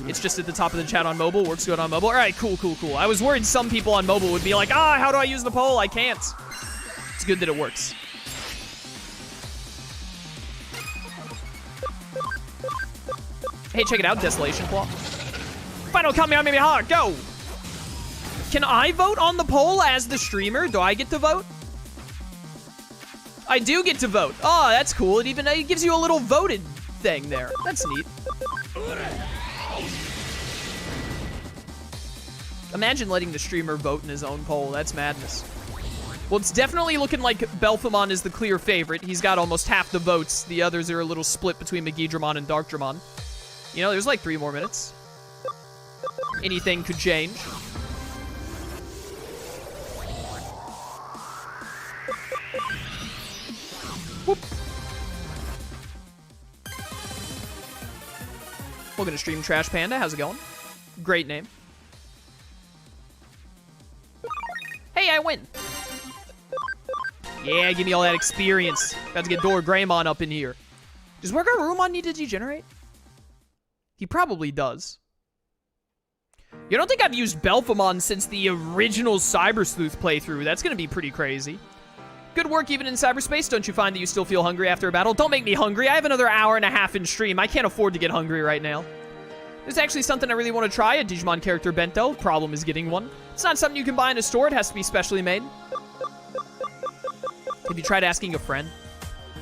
It's just at the top of the chat on mobile. Works good on mobile. All right, cool. I was worried some people on mobile would be like, how do I use the poll? I can't. It's good that it works. Hey, check it out, Desolation Claw. Final Kamehameha, go! Can I vote on the poll as the streamer? Do I get to vote? I do get to vote. Oh, that's cool. It gives you a little voted thing there. That's neat. Imagine letting the streamer vote in his own poll. That's madness. Well, it's definitely looking like Betamon is the clear favorite. He's got almost half the votes. The others are a little split between Megidramon and Darkdramon. You know, there's like 3 more minutes. Anything could change. Whoop. We're gonna stream Trash Panda. How's it going? Great name. Hey, I win. Yeah, give me all that experience. About to get Dora Greymon up in here. Does Worgarurumon need to degenerate? He probably does. You don't think I've used Belphamon since the original Cyber Sleuth playthrough? That's gonna be pretty crazy. Good work even in cyberspace. Don't you find that you still feel hungry after a battle? Don't make me hungry. I have another hour and a half in stream. I can't afford to get hungry right now. There's actually something I really want to try, a Digimon character bento. Problem is getting one. It's not something you can buy in a store. It has to be specially made. Have you tried asking a friend?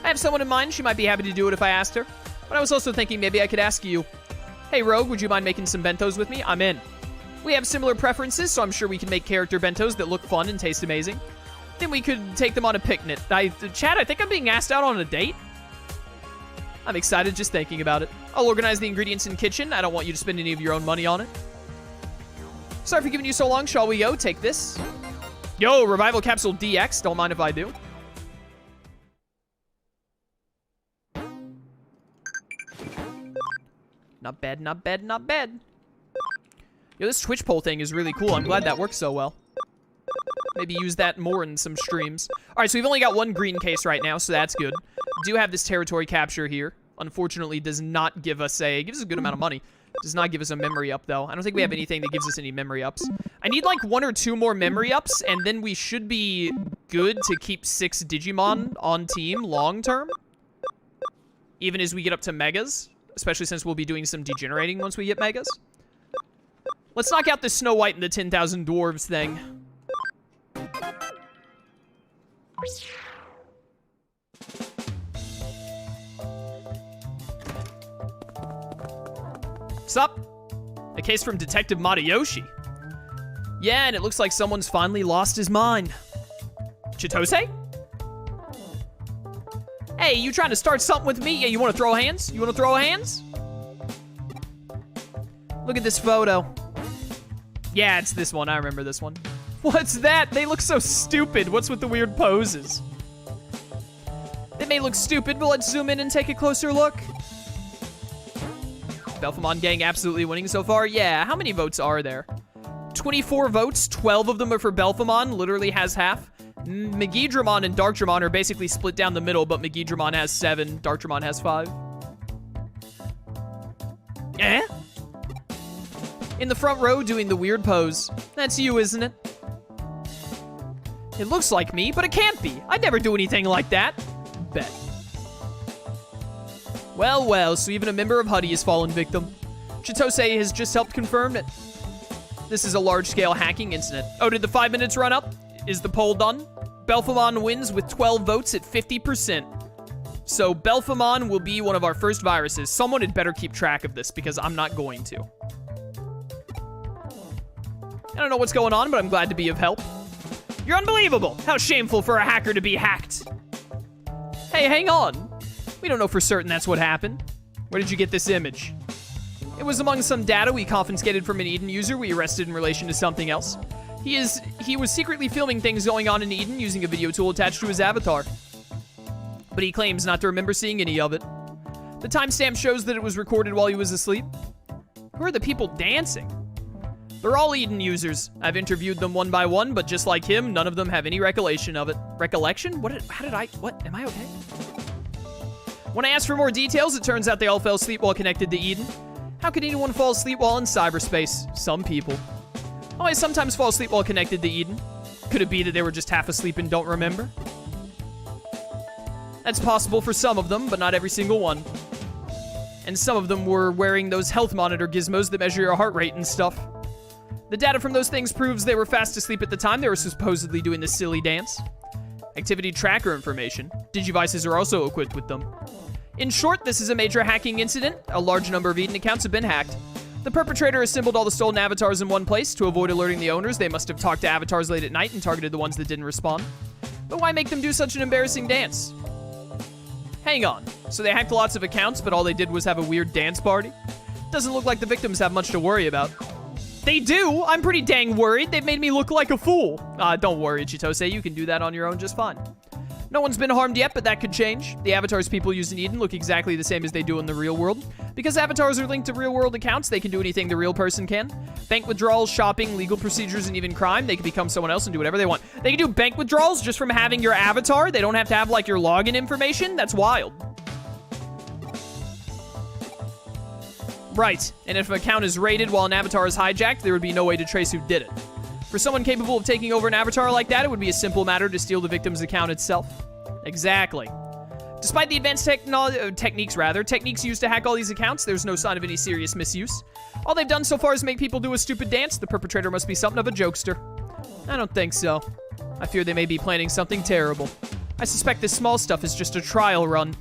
I have someone in mind. She might be happy to do it if I asked her. But I was also thinking maybe I could ask you. Hey, Rogue, would you mind making some bentos with me? I'm in. We have similar preferences, so I'm sure we can make character bentos that look fun and taste amazing. Then we could take them on a picnic. Chad, I think I'm being asked out on a date. I'm excited just thinking about it. I'll organize the ingredients in kitchen. I don't want you to spend any of your own money on it. Sorry for giving you so long. Shall we go? Take this. Yo, Revival Capsule DX. Don't mind if I do. Not bad, not bad, not bad. Yo, this Twitch poll thing is really cool. I'm glad that works so well. Maybe use that more in some streams. All right, so we've only got 1 green case right now, so that's good. Do have this territory capture here. Unfortunately, does not give us a... gives us a good amount of money. Does not give us a memory up, though. I don't think we have anything that gives us any memory ups. I need, like, 1 or 2 more memory ups, and then we should be good to keep 6 Digimon on team long-term. Even as we get up to Megas. Especially since we'll be doing some degenerating once we get Megas. Let's knock out this Snow White and the 10,000 Dwarves thing. Sup? A case from Detective Matayoshi. Yeah, and it looks like someone's finally lost his mind. Chitose? Hey, you trying to start something with me? Yeah, you want to throw hands? You want to throw hands? Look at this photo. Yeah, it's this one. I remember this one. What's that? They look so stupid. What's with the weird poses? They may look stupid, but let's zoom in and take a closer look. Belphamon gang absolutely winning so far. Yeah, how many votes are there? 24 votes. 12 of them are for Belphamon. Literally has half. Megidramon and Darkdramon are basically split down the middle, but Megidramon has 7, Darkdramon has 5. Eh? In the front row doing the weird pose. That's you, isn't it? It looks like me, but it can't be. I'd never do anything like that. Bet. Well, well, so even a member of Huddy has fallen victim. Chitose has just helped confirm it. This is a large-scale hacking incident. Oh, did the 5 minutes run up? Is the poll done? Belphamon wins with 12 votes at 50%. So Belphamon will be one of our first viruses. Someone had better keep track of this because I'm not going to. I don't know what's going on, but I'm glad to be of help. You're unbelievable! How shameful for a hacker to be hacked. Hey, hang on. We don't know for certain that's what happened. Where did you get this image? It was among some data we confiscated from an Eden user we arrested in relation to something else. He was secretly filming things going on in Eden using a video tool attached to his avatar. But he claims not to remember seeing any of it. The timestamp shows that it was recorded while he was asleep. Who are the people dancing? They're all Eden users. I've interviewed them one by one, but just like him, none of them have any recollection of it. Recollection? What? Am I okay? When I asked for more details, it turns out they all fell asleep while connected to Eden. How could anyone fall asleep while in cyberspace? Some people. Oh, I sometimes fall asleep while connected to Eden. Could it be that they were just half asleep and don't remember? That's possible for some of them, but not every single one. And some of them were wearing those health monitor gizmos that measure your heart rate and stuff. The data from those things proves they were fast asleep at the time they were supposedly doing this silly dance. Activity tracker information. Digivices are also equipped with them. In short, this is a major hacking incident. A large number of Eden accounts have been hacked. The perpetrator assembled all the stolen avatars in one place. To avoid alerting the owners, they must have talked to avatars late at night and targeted the ones that didn't respond. But why make them do such an embarrassing dance? Hang on. So they hacked lots of accounts, but all they did was have a weird dance party? Doesn't look like the victims have much to worry about. They do! I'm pretty dang worried. They've made me look like a fool. Don't worry, Chitose. You can do that on your own just fine. No one's been harmed yet, but that could change. The avatars people use in Eden look exactly the same as they do in the real world. Because avatars are linked to real-world accounts, they can do anything the real person can. Bank withdrawals, shopping, legal procedures, and even crime. They can become someone else and do whatever they want. They can do bank withdrawals just from having your avatar. They don't have to have, like, your login information. That's wild. Right, and if an account is raided while an avatar is hijacked, there would be no way to trace who did it. For someone capable of taking over an avatar like that, it would be a simple matter to steal the victim's account itself. Exactly. Despite the advanced techniques used to hack all these accounts, there's no sign of any serious misuse. All they've done so far is make people do a stupid dance. The perpetrator must be something of a jokester. I don't think so. I fear they may be planning something terrible. I suspect this small stuff is just a trial run.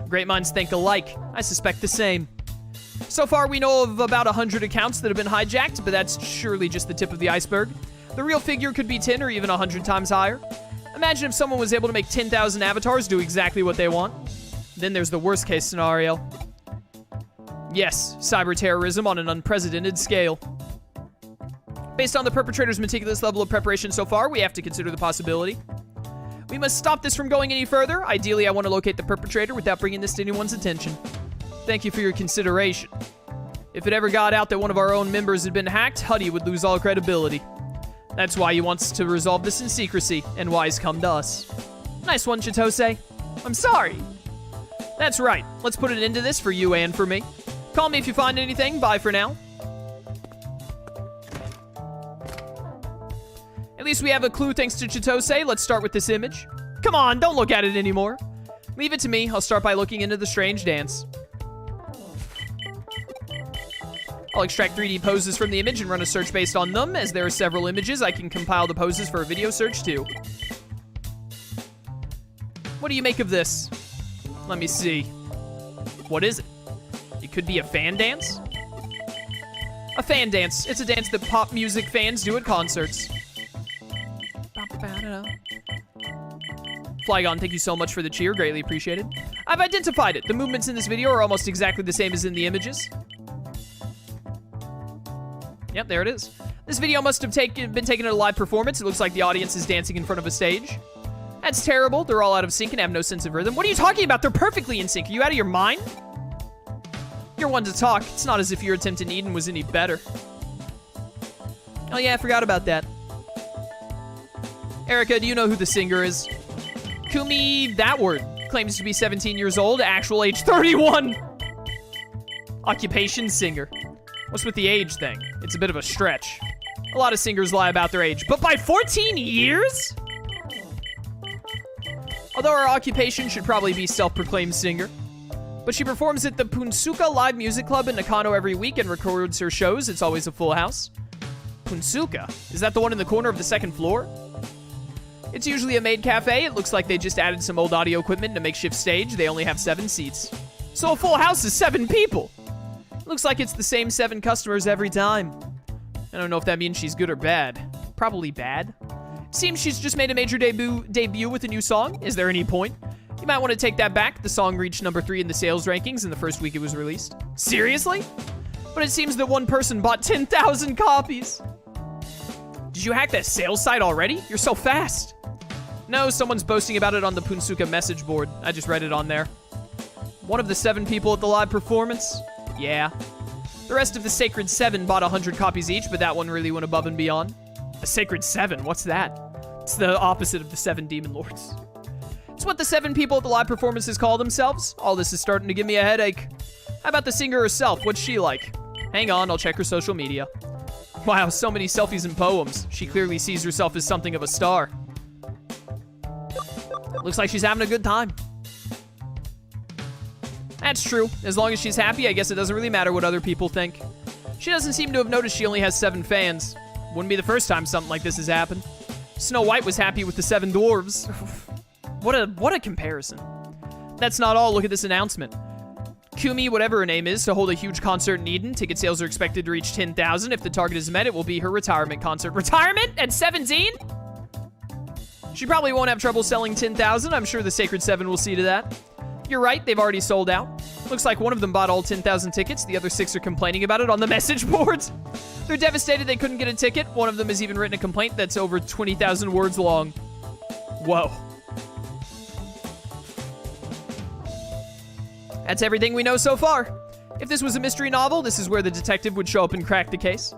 Great minds think alike. I suspect the same. So far, we know of about 100 accounts that have been hijacked, but that's surely just the tip of the iceberg. The real figure could be 10 or even 100 times higher. Imagine if someone was able to make 10,000 avatars do exactly what they want. Then there's the worst case scenario. Yes, cyber terrorism on an unprecedented scale. Based on the perpetrator's meticulous level of preparation so far, we have to consider the possibility. We must stop this from going any further. Ideally, I want to locate the perpetrator without bringing this to anyone's attention. Thank you for your consideration. If it ever got out that one of our own members had been hacked, Huddy would lose all credibility. That's why he wants to resolve this in secrecy, and why he's come to us. Nice one, Chitose. I'm sorry. That's right. Let's put an end to this for you and for me. Call me if you find anything. Bye for now. At least we have a clue thanks to Chitose. Let's start with this image. Come on, don't look at it anymore. Leave it to me. I'll start by looking into the strange dance. I'll extract 3D poses from the image and run a search based on them. As there are several images, I can compile the poses for a video search too. What do you make of this? Let me see. What is it? It could be a fan dance? A fan dance. It's a dance that pop music fans do at concerts. Flygon, thank you so much for the cheer. Greatly appreciated. I've identified it. The movements in this video are almost exactly the same as in the images. Yep, there it is. This video must have been taken at a live performance. It looks like the audience is dancing in front of a stage. That's terrible. They're all out of sync and have no sense of rhythm. What are you talking about? They're perfectly in sync. Are you out of your mind? You're one to talk. It's not as if your attempt in Eden was any better. Oh yeah, I forgot about that. Erica, do you know who the singer is? Kumi, that word. Claims to be 17 years old, actual age 31. Occupation, singer. What's with the age thing? It's a bit of a stretch. A lot of singers lie about their age, but by 14 years? Although her occupation should probably be self-proclaimed singer. But she performs at the Punsuka Live Music Club in Nakano every week and records her shows. It's always a full house. Punsuka? Is that the one in the corner of the second floor? It's usually a maid cafe. It looks like they just added some old audio equipment and a makeshift stage. They only have 7 seats. So a full house is 7 people. Looks like it's the same 7 customers every time. I don't know if that means she's good or bad. Probably bad. Seems she's just made a major debut with a new song. Is there any point? You might want to take that back. The song reached number 3 in the sales rankings in the first week it was released. Seriously? But it seems that one person bought 10,000 copies. Did you hack that sales site already? You're so fast. No, someone's boasting about it on the Punsuka message board. I just read it on there. One of the 7 people at the live performance? Yeah. The rest of the Sacred 7 bought 100 copies each, but that one really went above and beyond. The Sacred 7? What's that? It's the opposite of the 7 Demon Lords. It's what the 7 people at the live performances call themselves. All this is starting to give me a headache. How about the singer herself? What's she like? Hang on, I'll check her social media. Wow, so many selfies and poems. She clearly sees herself as something of a star. Looks like she's having a good time. That's true. As long as she's happy, I guess it doesn't really matter what other people think. She doesn't seem to have noticed she only has 7 fans. Wouldn't be the first time something like this has happened. Snow White was happy with the 7 dwarves. What a comparison. That's not all. Look at this announcement. Kumi, whatever her name is, to hold a huge concert in Eden. Ticket sales are expected to reach 10,000. If the target is met, it will be her retirement concert. Retirement at 17? She probably won't have trouble selling 10,000. I'm sure the Sacred 7 will see to that. You're right, they've already sold out. Looks like one of them bought all 10,000 tickets. The other 6 are complaining about it on the message boards. They're devastated they couldn't get a ticket. One of them has even written a complaint that's over 20,000 words long. Whoa. That's everything we know so far. If this was a mystery novel, this is where the detective would show up and crack the case.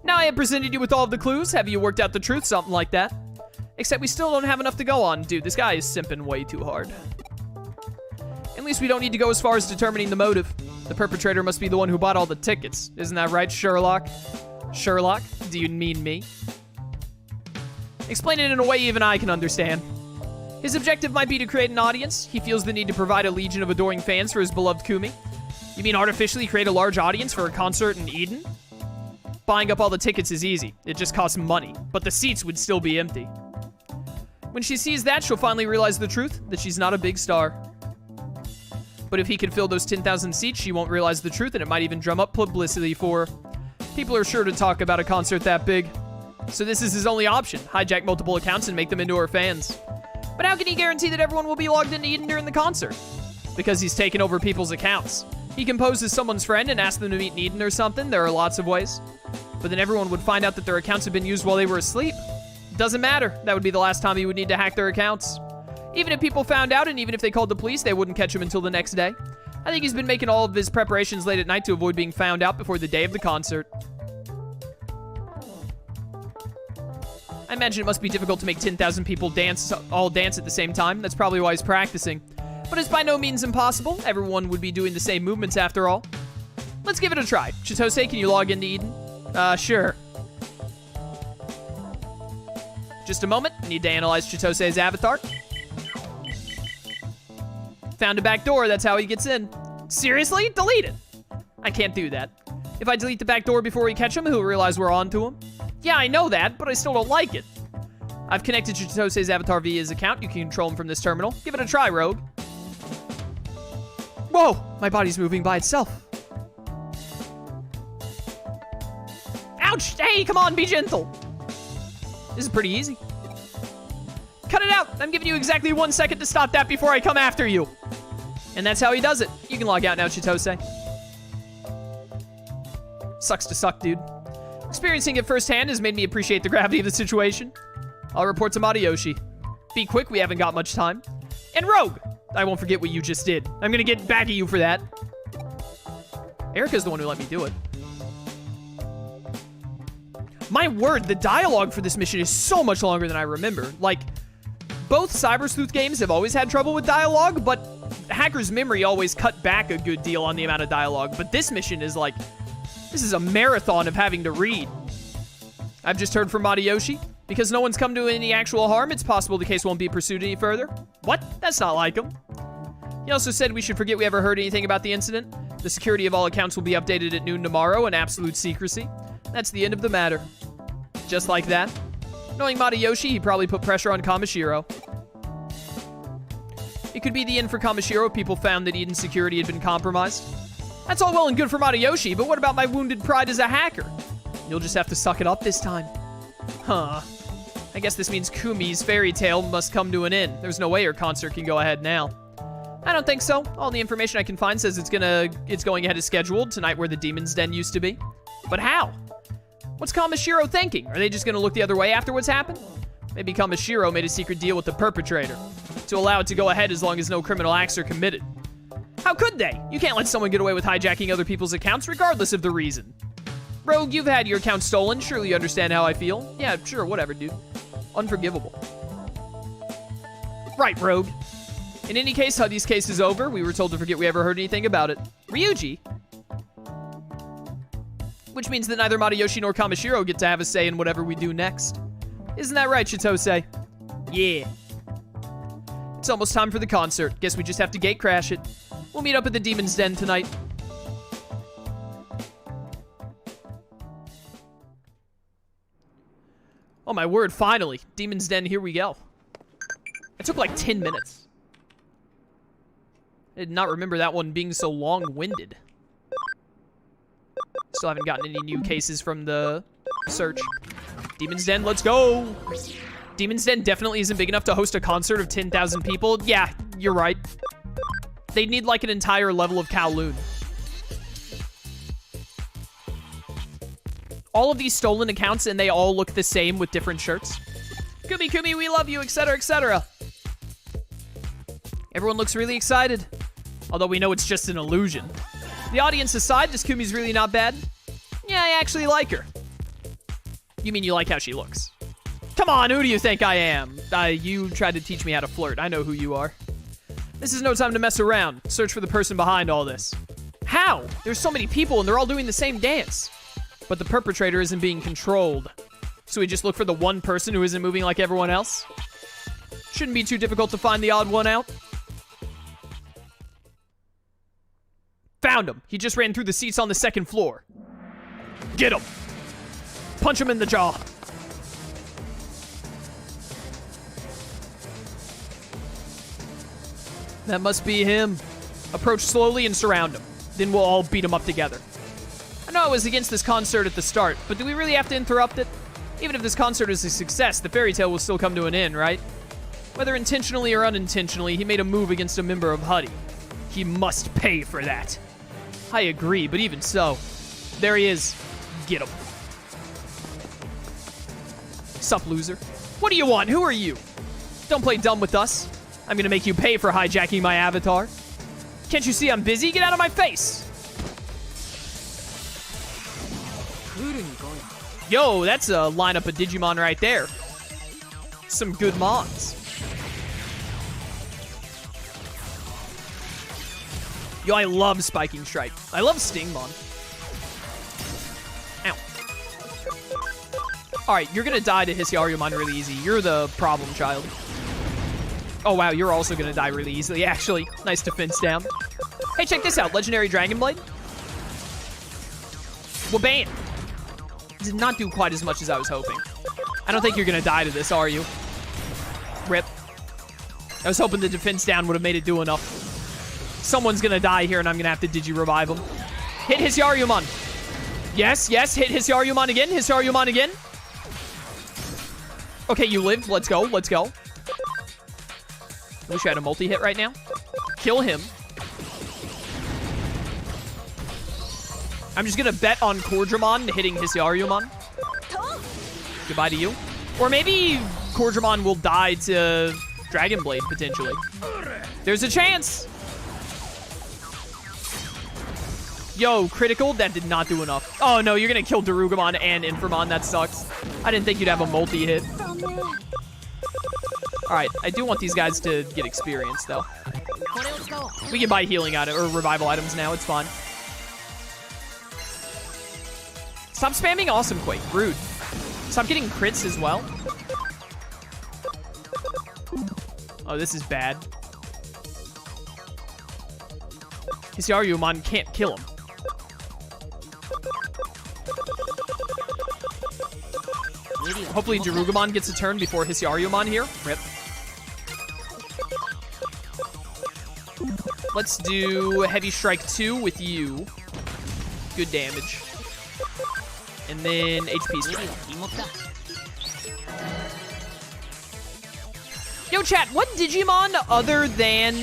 Now I have presented you with all of the clues. Have you worked out the truth? Something like that. Except we still don't have enough to go on. Dude, this guy is simping way too hard. At least we don't need to go as far as determining the motive. The perpetrator must be the one who bought all the tickets. Isn't that right, Sherlock? Sherlock? Do you mean me? Explain it in a way even I can understand. His objective might be to create an audience. He feels the need to provide a legion of adoring fans for his beloved Kumi. You mean artificially create a large audience for a concert in Eden? Buying up all the tickets is easy. It just costs money. But the seats would still be empty. When she sees that, she'll finally realize the truth, that she's not a big star. But if he can fill those 10,000 seats, she won't realize the truth, and it might even drum up publicity for her. People are sure to talk about a concert that big. So this is his only option. Hijack multiple accounts and make them into her fans. But how can he guarantee that everyone will be logged into Eden during the concert? Because he's taken over people's accounts. He can pose as someone's friend and ask them to meet in Eden or something. There are lots of ways. But then everyone would find out that their accounts had been used while they were asleep. Doesn't matter. That would be the last time he would need to hack their accounts. Even if people found out and even if they called the police, they wouldn't catch him until the next day. I think he's been making all of his preparations late at night to avoid being found out before the day of the concert. I imagine it must be difficult to make 10,000 people all dance at the same time. That's probably why he's practicing. But it's by no means impossible. Everyone would be doing the same movements after all. Let's give it a try. Chitose, can you log into Eden? Sure. Just a moment. Need to analyze Chitose's avatar. Found a back door. That's how he gets in. Seriously? Delete it. I can't do that. If I delete the back door before we catch him, he'll realize we're on to him. Yeah, I know that, but I still don't like it. I've connected Chitose's avatar via his account. You can control him from this terminal. Give it a try, Rogue. Whoa! My body's moving by itself. Ouch! Hey, come on, be gentle. This is pretty easy. Cut it out! I'm giving you exactly 1 second to stop that before I come after you. And that's how he does it. You can log out now, Chitose. Sucks to suck, dude. Experiencing it firsthand has made me appreciate the gravity of the situation. I'll report to Matayoshi. Be quick, we haven't got much time. And Rogue! I won't forget what you just did. I'm gonna get back at you for that. Erica's the one who let me do it. My word, the dialogue for this mission is so much longer than I remember. Like, both Cyber Sleuth games have always had trouble with dialogue, but Hacker's Memory always cut back a good deal on the amount of dialogue. But this mission is like, this is a marathon of having to read. I've just heard from Matayoshi. Because no one's come to any actual harm, it's possible the case won't be pursued any further. What? That's not like him. He also said we should forget we ever heard anything about the incident. The security of all accounts will be updated at noon tomorrow in absolute secrecy. That's the end of the matter. Just like that. Knowing Matayoshi, he probably put pressure on Kamishiro. It could be the end for Kamishiro if people found that Eden's security had been compromised. That's all well and good for Matayoshi, but what about my wounded pride as a hacker? You'll just have to suck it up this time. Huh. I guess this means Kumi's fairy tale must come to an end. There's no way her concert can go ahead now. I don't think so. All the information I can find says it's going ahead as scheduled, tonight where the Demon's Den used to be. But how? What's Kamishiro thinking? Are they just gonna look the other way after what's happened? Maybe Kamishiro made a secret deal with the perpetrator to allow it to go ahead as long as no criminal acts are committed. How could they? You can't let someone get away with hijacking other people's accounts regardless of the reason. Rogue, you've had your account stolen. Surely you understand how I feel. Yeah, sure, whatever, dude. Unforgivable. Right, Rogue. In any case, Huddy's case is over. We were told to forget we ever heard anything about it. Ryuji? Which means that neither Matayoshi nor Kamishiro get to have a say in whatever we do next. Isn't that right, Chitose? Yeah. It's almost time for the concert. Guess we just have to gate crash it. We'll meet up at the Demon's Den tonight. Oh my word, finally. Demon's Den, here we go. It took like 10 minutes. I did not remember that one being so long-winded. Still haven't gotten any new cases from the search. Demon's Den, let's go! Demon's Den definitely isn't big enough to host a concert of 10,000 people. Yeah, you're right. They'd need like an entire level of Kowloon. All of these stolen accounts, and they all look the same with different shirts. Kumi Kumi, we love you, etc., etc. Everyone looks really excited. Although we know it's just an illusion. The audience aside, this Kumi's really not bad. Yeah, I actually like her. You mean you like how she looks? Come on, who do you think I am? You tried to teach me how to flirt. I know who you are. This is no time to mess around. Search for the person behind all this. How? There's so many people and they're all doing the same dance. But the perpetrator isn't being controlled. So we just look for the one person who isn't moving like everyone else? Shouldn't be too difficult to find the odd one out. Found him. He just ran through the seats on the second floor. Get him. Punch him in the jaw. That must be him. Approach slowly and surround him. Then we'll all beat him up together. I know I was against this concert at the start, but do we really have to interrupt it? Even if this concert is a success, the fairy tale will still come to an end, right? Whether intentionally or unintentionally, he made a move against a member of Huddy. He must pay for that. I agree, but even so. There he is. Get him. Sup, loser? What do you want? Who are you? Don't play dumb with us. I'm gonna make you pay for hijacking my avatar. Can't you see I'm busy? Get out of my face! Yo, that's a lineup of Digimon right there. Some good mons. Yo, I love Spiking Strike. I love Stingmon. Ow. Alright, you're gonna die to Hisuarumon really easy. You're the problem child. Oh wow, you're also gonna die really easily, actually. Nice defense down. Hey, check this out. Legendary Dragon Blade. Well, bam. Did not do quite as much as I was hoping. I don't think you're gonna die to this, are you? Rip. I was hoping the defense down would have made it do enough. Someone's gonna die here, and I'm gonna have to Digi-revive him. Hit Hisuarumon. Yes, yes, hit Hisuarumon again. Hisuarumon again. Okay, you lived. Let's go, let's go. I wish I had a multi-hit right now. Kill him. I'm just gonna bet on Cordramon hitting Hisuarumon. Goodbye to you. Or maybe Cordramon will die to Dragon Blade, potentially. There's a chance. Yo, critical? That did not do enough. Oh no, you're gonna kill Darugamon and Inframon. That sucks. I didn't think you'd have a multi-hit. Alright, I do want these guys to get experience, though. We can buy healing items, or revival items now. It's fine. Stop spamming Awesome Quake. Rude. Stop getting crits as well. Oh, this is bad. Hisuarumon can't kill him. Hopefully Darugamon gets a turn before Hisuarumon here. Rip. Let's do Heavy Strike 2 with you. Good damage. And then HP Strike. Yo, chat, what Digimon other than...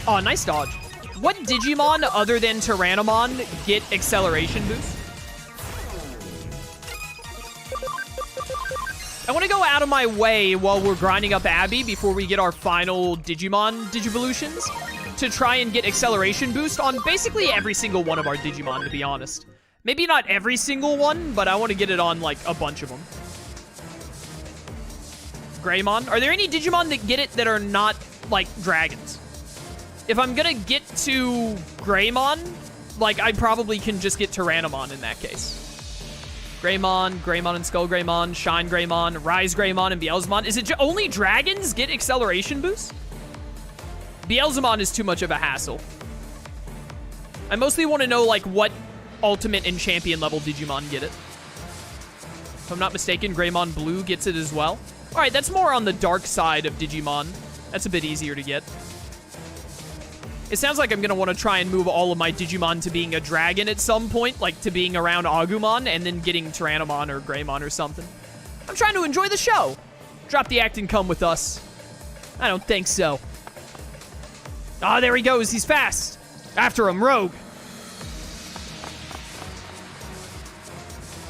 Oh, nice dodge. What Digimon other than Tyrannomon get acceleration boost? I want to go out of my way while we're grinding up Abby before we get our final Digimon Digivolutions to try and get acceleration boost on basically every single one of our Digimon, to be honest. Maybe not every single one, but I want to get it on, like, a bunch of them. Greymon. Are there any Digimon that get it that are not, like, dragons? If I'm gonna get to Greymon, like, I probably can just get Tyrannomon in that case. Greymon, Greymon and Skull Greymon, Shine Greymon, Rise Greymon, and Beelzemon. Is it only dragons get acceleration boost? Beelzemon is too much of a hassle. I mostly want to know, like, what ultimate and champion level Digimon get it. If I'm not mistaken, Greymon Blue gets it as well. All right, that's more on the dark side of Digimon. That's a bit easier to get. It sounds like I'm going to want to try and move all of my Digimon to being a dragon at some point, like to being around Agumon, and then getting Tyrannomon or Greymon or something. I'm trying to enjoy the show. Drop the act and come with us. I don't think so. Ah, there he goes. He's fast. After him, Rogue.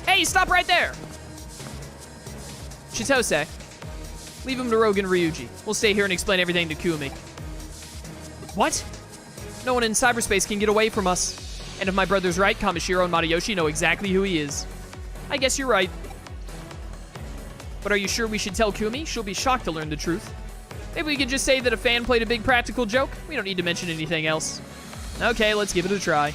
Hey, stop right there. Chitose. Leave him to Rogue and Ryuji. We'll stay here and explain everything to Kumi. What? No one in cyberspace can get away from us. And if my brother's right, Kamishiro and Matayoshi know exactly who he is. I guess you're right. But are you sure we should tell Kumi? She'll be shocked to learn the truth. Maybe we could just say that a fan played a big practical joke? We don't need to mention anything else. Okay, let's give it a try.